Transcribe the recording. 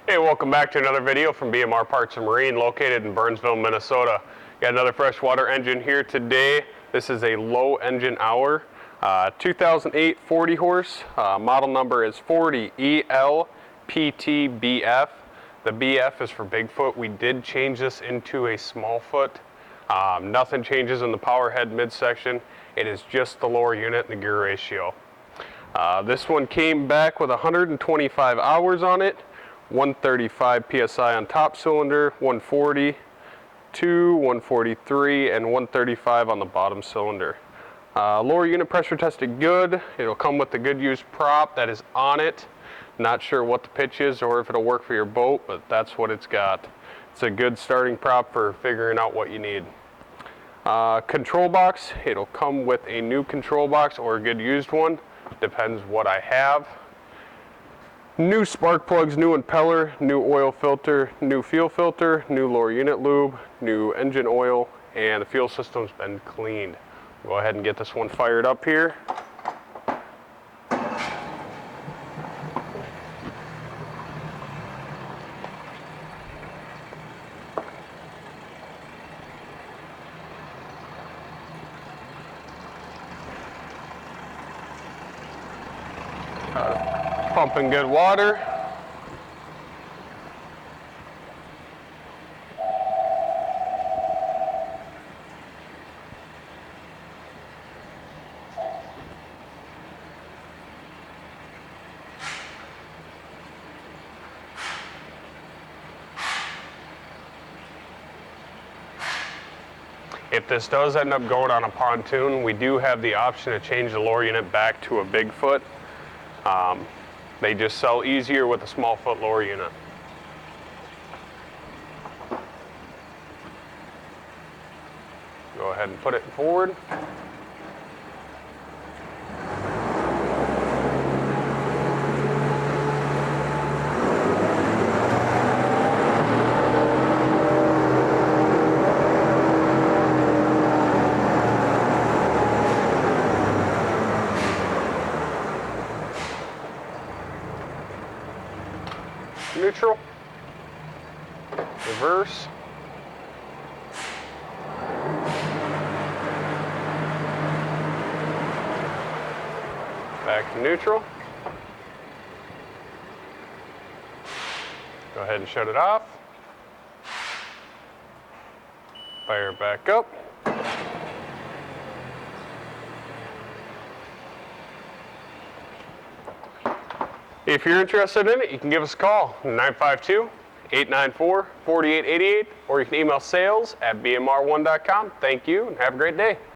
Hey, welcome back to another video from BMR Parts and Marine, located in Burnsville, Minnesota. Got another freshwater engine here today. This is a low engine hour, 2008 40 horse. Model number is 40ELPTBF. The BF is for Bigfoot. We did change this into a small foot. Nothing changes in the power head midsection. It is just the lower unit and the gear ratio. This one came back with 125 hours on it. 135 psi on top cylinder, 140, 143, and 135 on the bottom cylinder. Lower unit pressure tested good. It'll come with the good used prop that is on it. Not sure what the pitch is or if it'll work for your boat, but that's what it's got. It's a good starting prop for figuring out what you need. Control box, it'll come with a new control box or a good used one. Depends what I have. New spark plugs, new impeller, new oil filter, new fuel filter, new lower unit lube, new engine oil, and the fuel system's been cleaned. Go ahead and get this one fired up here. Pumping good water. If this does end up going on a pontoon, we do have the option to change the lower unit back to a Bigfoot. They just sell easier with a small foot lower unit. Go ahead and put it forward. Neutral, reverse, back to neutral. Go ahead and shut it off. Fire it back up. If you're interested in it, you can give us a call, 952-894-4888, or you can email sales@bmr1.com. Thank you, and have a great day.